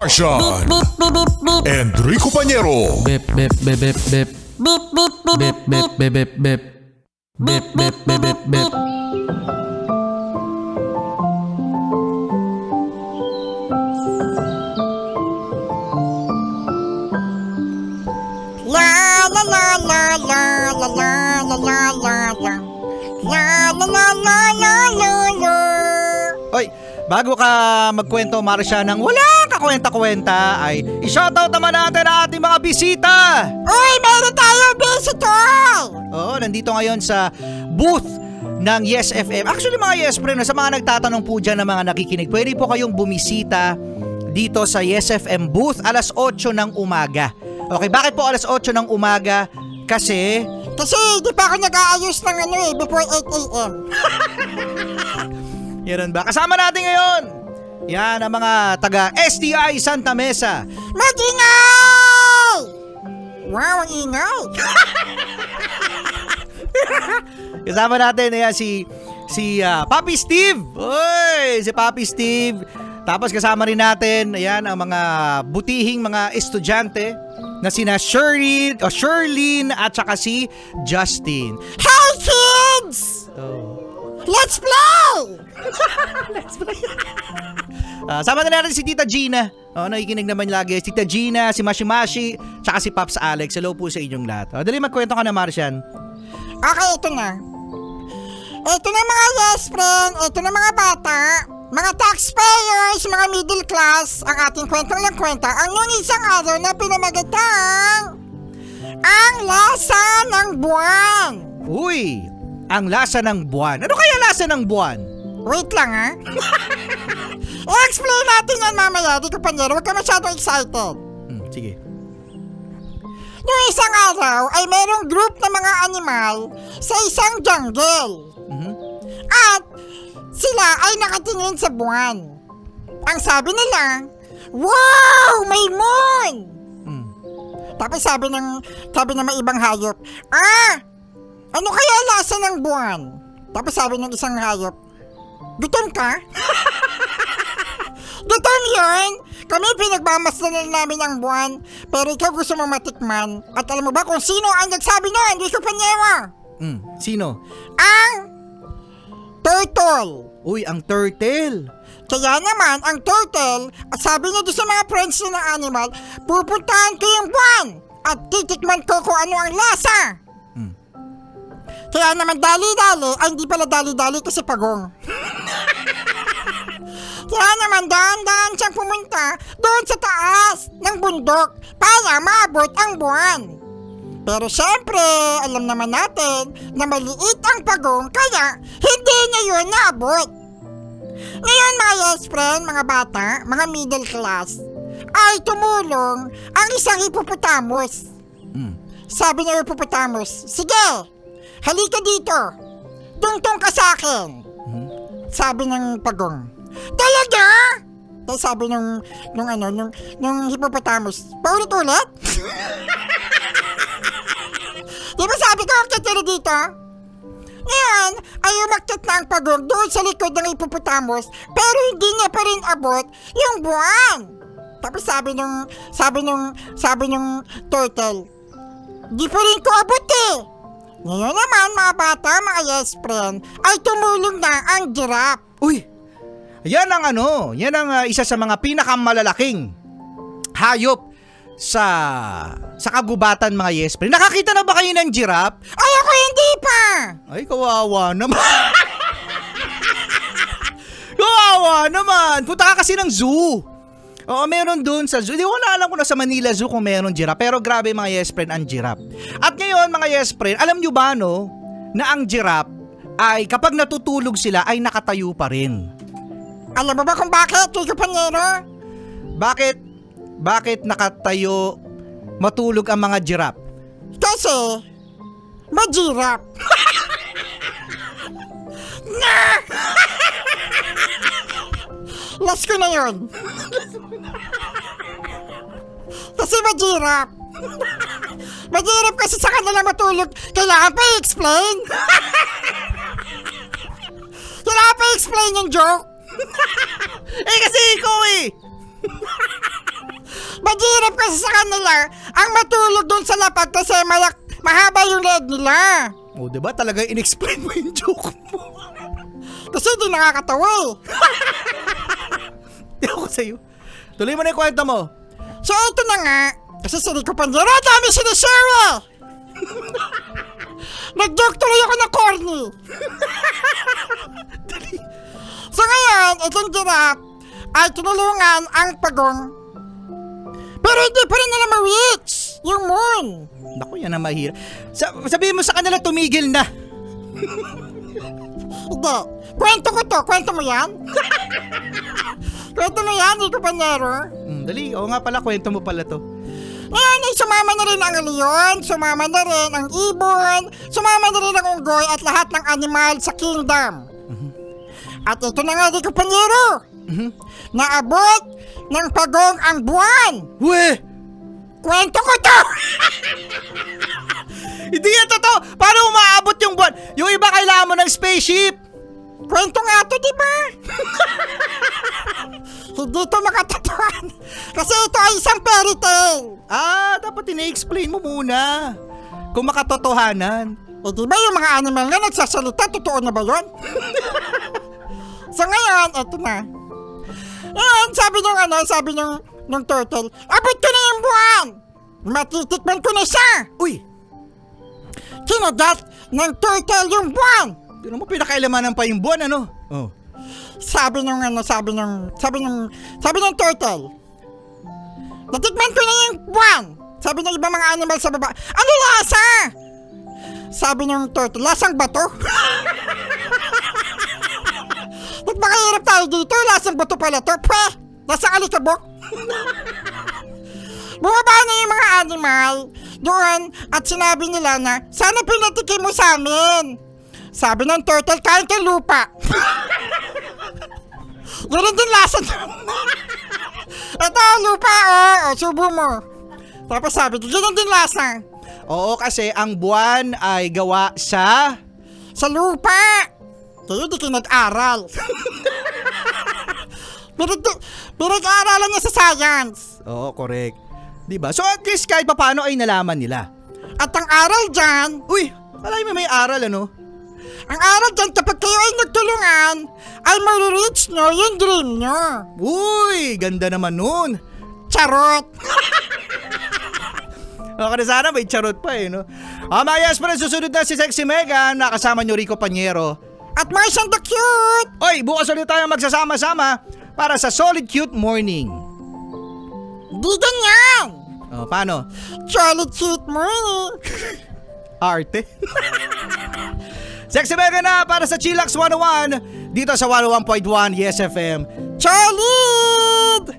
Marshan Enrico Pañero. Bip bip bip bip bip. Bip bip bip bip bip bip. Bip bip bip bip bip. La la la la la la la la la la la. La la la la la la la. Hoy, bago ka magkwento, Marsha, ng wala kakwenta-kwenta, ay i-shoutout naman natin ang ating mga bisita. Uy, meron tayo visitor! Oo, nandito ngayon sa booth ng Yes FM. Actually, mga Yes Friend, sa mga nagtatanong po dyan ng mga nakikinig, pwede po kayong bumisita dito sa Yes FM booth alas 8 ng umaga. Okay, bakit po alas 8 ng umaga? Kasi Kasi di pa ako nag-aayos ng before 8 a.m. yan ba? Kasama natin ngayon, yan ang mga taga STI Santa Mesa. Mag-ingay! Wow, ang ingay! Kasama natin, ayan, si Papi Steve. Oy, si Papi Steve. Tapos kasama rin natin, ayan, ang mga butihing mga estudyante na sina Sherlyn at saka si Justin. Hey kids! Let's play! Sama na natin si Tita Gina. Nakikinig naman lagi. Si Tita Gina, si Mashi Mashi, tsaka si Pops Alex. Hello po sa inyong lahat. Dali, magkwento ka na, Martian. Okay, ito na. Ito na mga yes friend, ito na mga bata, mga taxpayers, mga middle class, ang ating kwentong lang kwenta. Ang nung isang araw na pinamagatang ang lasa ng buwan. Uy, ang lasa ng buwan. Ano kaya lasa ng buwan? Wait lang ha. I-explain natin yan mamaya, di Pañero. Huwag ka masyadong excited. Sige. Noong isang araw ay merong group ng mga animal sa isang jungle. At sila ay nakatingin sa buwan. Ang sabi nila, wow, may moon! Tapos sabi ng may ibang hayop, ano kaya lasa ng buwan? Tapos sabi ng isang hayop, gutom ka? Gutom yun! Kami pinagmamasdalan namin ang buwan, pero ikaw gusto mo matikman. At alam mo ba kung sino ang nagsabi nun? Enrico Pañero! Sino? Ang turtle! Uy, ang turtle. Kaya naman, ang turtle, at sabi niya doon sa mga friends niya ng animal, pupuntahan ko yung buwan at titikman ko kung ano ang lasa. Kaya naman dali-dali, ay hindi pala dali-dali kasi pagong. Kaya naman dahan-dahan siyang pumunta doon sa taas ng bundok para maabot ang buwan. Pero syempre, alam naman natin na maliit ang pagong kaya hindi niya yun naabot. Ngayon mga yes friend, mga bata, mga middle class, ay tumulong ang isang hippopotamus. Sabi ng hippopotamus, sige, halika dito, tungtong ka sa akin. Sabi ng pagong, talaga? Tapos sabi nung hippopotamus, paulit-ulit? Di ba sabi ko, akit dito? Ngayon, ay umakyat na ang pagong doon sa likod ng hippopotamus, pero hindi niya pa rin abot yung buwan. Tapos sabi nung turtle, di pa rin ko abot eh. Ngayon naman, mga bata, mga yes friend, ay tumulong na ang giraffe. Uy, yan ang isa sa mga pinakamalalaking hayop sa kagubatan, mga yes friend. Nakakita na ba kayo ng giraffe? Ay, ako hindi pa! Ay, kawawa naman. Kawawa naman. Punta ka kasi ng zoo. Oo, meron dun sa zoo. Di wala alam ko na sa Manila Zoo kung meron giraffe. Pero grabe, mga yes friend, ang giraffe. At ngayon, mga yes friend, alam nyo ba na ang giraffe ay kapag natutulog sila ay nakatayo pa rin. Alam mo ba kung bakit, Enrico Pañero? Bakit nakatayo matulog ang mga giraffe? Kasi, majirap. Last ko na yun. Kasi majirap. Majirap kasi sa kanila matulog. Kailangan pa i-explain. Kailangan pa i-explain yung joke. Kasi ikaw eh. Mahirap kasi sa kanila ang matulog dun sa lapag kasi mahaba yung leg nila. O, diba? Talaga in-explain mo yung joke mo. Kasi di nakakatawa eh. Di ako sa'yo. Tuloy mo na yung kwento mo. So ito na nga, kasi sa Rico Pandero, dami sinishare. Nag-joke tuloy ako na corny. So ngayon, itong giraffe ay tinulungan ang pagong. Pero hindi pa rin nila ma-reach yung moon. Naku, yan ang mahirap. Sabihin mo sa kanila, tumigil na. Hindi. Kwento ko to. Kwento mo yan? Kwento mo yan, Rico Pandero? Dali, oo nga pala, kwento mo pala to. Ngayon ay sumama na rin ang leon, sumama na rin ang ibon, sumama na rin ang unggoy at lahat ng animal sa kingdom. At ito na nga, Rico Pandero. Naabot ng pagong ang buwan. Weh! Kwento ko to. Hindi yan totoo! Paano umaabot yung buwan? Yung iba kailangan mo ng spaceship! Kwento nga to, diba? Hindi to makatotohan. Kasi ito ay isang fairy tale. Ah, dapat ina-explain mo muna. Kung makatotohanan. Eh di ba yung mga animal nga nagsasalita, totoo na ba yun? So ngayon, eto na. Ngayon, sabi nung turtle, abot ko na yung buwan! Matitikman ko na siya! Uy! Kinagat ng turtle yung buwan! Tinan mo, pinakailamanan pa yung buwan, ano? Oh. Sabi nung turtle, natikman ko na yung buwan! Sabi ng ibang mga animal sa baba, ano lasa? Sabi nung turtle, lasang bato? Magpakahirap tayo dito, lasang bato pala to. Pweh! Lasang alikabok. Bumaba na yung mga animal doon at sinabi nila na, sana pinatikim mo sa amin. Sabi ng turtle, kain ka lupa. Ganun din lasa doon. Ito, lupa, subo mo. Tapos sabi, ganun din lasa. Oo, kasi ang buwan ay gawa sa lupa. Kayo di kayo nag-aral. Pinag-aaralan niya sa science. Oo, correct. Diba? So at least kahit paano ay nalaman nila. At ang aral dyan, Uy! Alay mo may aral, ano? ang aral dyan kapag kayo ay nagtulungan, ay marireach nyo yung dream nyo. Uy! Ganda naman nun. Charot. Okay na sana, may charot pa eh, no? Mga yes, pero susunod na si Sexy Megan, nakasama nyo Rico Panyero. At Martian the Cute. Oy, bukas ulit tayo magsasama-sama para sa Solid Cute Morning. Di ganyan. Oh, paano? Solid Cute Morning. Arte. Sexy Megan na para sa Chillax 101 dito sa 101.1 Yes FM. Solid.